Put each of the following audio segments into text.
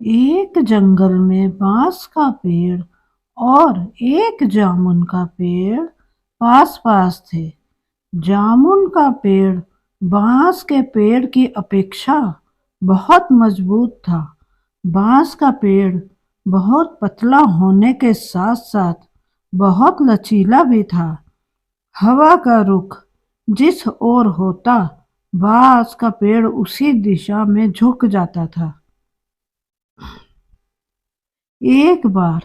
एक जंगल में बांस का पेड़ और एक जामुन का पेड़ पास पास थे। जामुन का पेड़ बांस के पेड़ की अपेक्षा बहुत मजबूत था। बांस का पेड़ बहुत पतला होने के साथ साथ बहुत लचीला भी था। हवा का रुख जिस ओर होता, बांस का पेड़ उसी दिशा में झुक जाता था। एक बार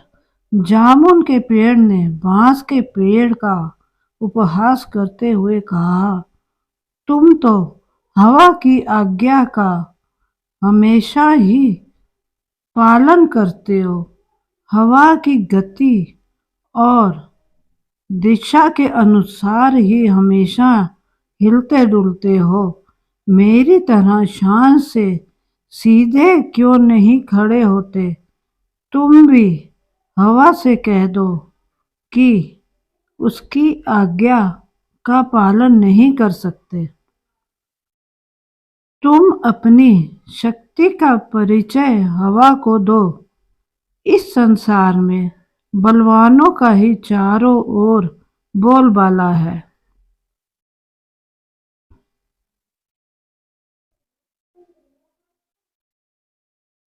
जामुन के पेड़ ने बांस के पेड़ का उपहास करते हुए कहा, तुम तो हवा की आज्ञा का हमेशा ही पालन करते हो। हवा की गति और दिशा के अनुसार ही हमेशा हिलते डुलते हो। मेरी तरह शान से सीधे क्यों नहीं खड़े होते? तुम भी हवा से कह दो कि उसकी आज्ञा का पालन नहीं कर सकते। तुम अपनी शक्ति का परिचय हवा को दो। इस संसार में बलवानों का ही चारों ओर बोलबाला है।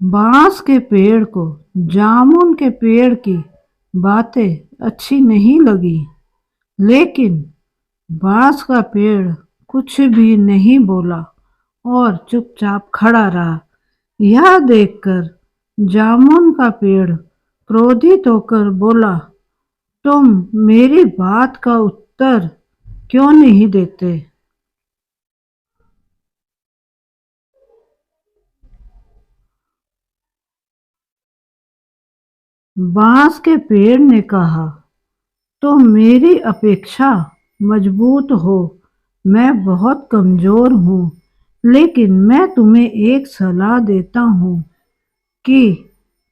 बांस के पेड़ को जामुन के पेड़ की बातें अच्छी नहीं लगी, लेकिन बांस का पेड़ कुछ भी नहीं बोला और चुपचाप खड़ा रहा। यह देखकर जामुन का पेड़ क्रोधित होकर बोला, तुम मेरी बात का उत्तर क्यों नहीं देते? बांस के पेड़ ने कहा, तुम मेरी अपेक्षा मजबूत हो, मैं बहुत कमजोर हूँ, लेकिन मैं तुम्हें एक सलाह देता हूँ कि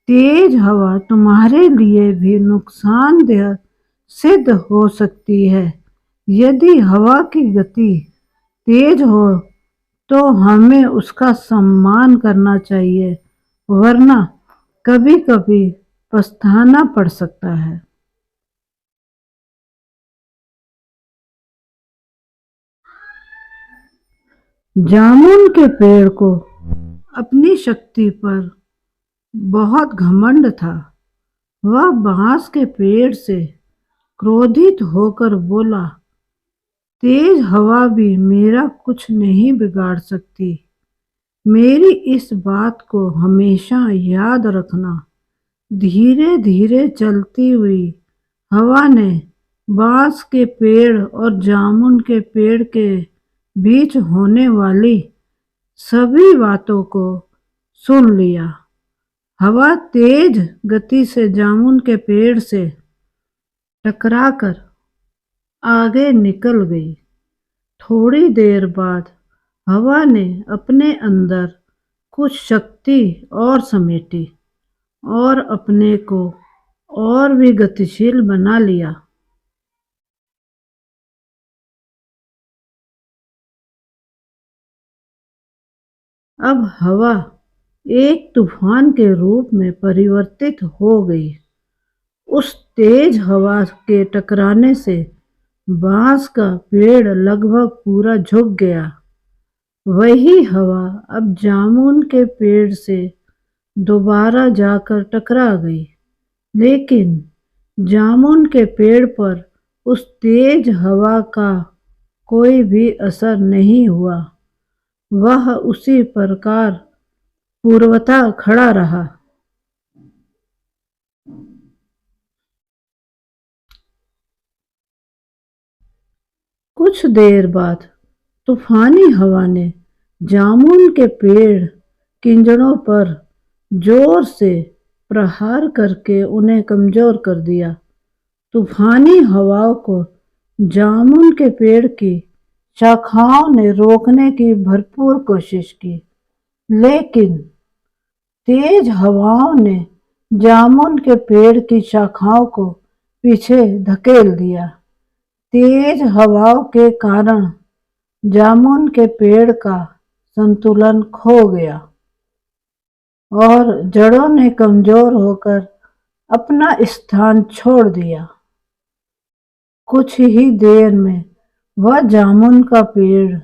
तेज हवा तुम्हारे लिए भी नुकसानदेह सिद्ध हो सकती है। यदि हवा की गति तेज हो तो हमें उसका सम्मान करना चाहिए, वरना कभी कभी पछताना पड़ सकता है। जामुन के पेड़ को अपनी शक्ति पर बहुत घमंड था। वह बांस के पेड़ से क्रोधित होकर बोला, तेज हवा भी मेरा कुछ नहीं बिगाड़ सकती। मेरी इस बात को हमेशा याद रखना। धीरे धीरे चलती हुई हवा ने बांस के पेड़ और जामुन के पेड़ के बीच होने वाली सभी बातों को सुन लिया। हवा तेज गति से जामुन के पेड़ से टकराकर आगे निकल गई। थोड़ी देर बाद हवा ने अपने अंदर कुछ शक्ति और समेटी और अपने को और भी गतिशील बना लिया। अब हवा एक तूफान के रूप में परिवर्तित हो गई। उस तेज हवा के टकराने से बांस का पेड़ लगभग पूरा झुक गया। वही हवा अब जामुन के पेड़ से दोबारा जाकर टकरा गई, लेकिन जामुन के पेड़ पर उस तेज हवा का कोई भी असर नहीं हुआ। वह उसी प्रकार पूर्वतः खड़ा रहा। कुछ देर बाद तूफानी हवा ने जामुन के पेड़ किंजड़ों पर जोर से प्रहार करके उन्हें कमजोर कर दिया। तूफानी हवाओं को जामुन के पेड़ की शाखाओं ने रोकने की भरपूर कोशिश की, लेकिन तेज हवाओं ने जामुन के पेड़ की शाखाओं को पीछे धकेल दिया। तेज हवाओं के कारण जामुन के पेड़ का संतुलन खो गया। और जड़ों ने कमजोर होकर अपना स्थान छोड़ दिया। कुछ ही देर में वह जामुन का पेड़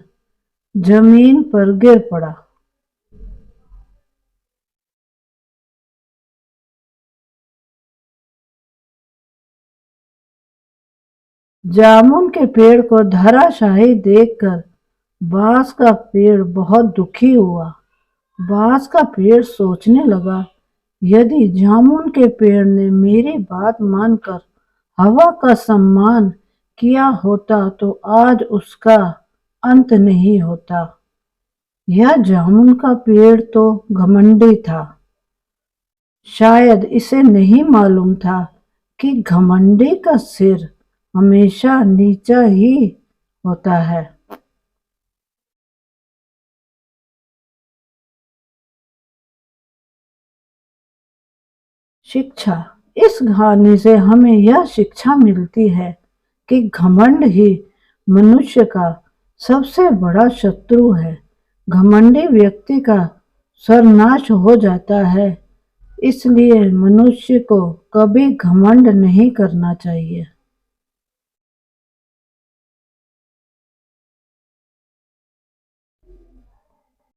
जमीन पर गिर पड़ा। जामुन के पेड़ को धराशायी देखकर बांस का पेड़ बहुत दुखी हुआ। बांस का पेड़ सोचने लगा, यदि जामुन के पेड़ ने मेरी बात मानकर हवा का सम्मान किया होता तो आज उसका अंत नहीं होता। यह जामुन का पेड़ तो घमंडी था। शायद इसे नहीं मालूम था कि घमंडी का सिर हमेशा नीचा ही होता है। शिक्षा। इस कहानी से हमें यह शिक्षा मिलती है कि घमंड ही मनुष्य का सबसे बड़ा शत्रु है। घमंडी व्यक्ति का सर्वनाश हो जाता है। इसलिए मनुष्य को कभी घमंड नहीं करना चाहिए।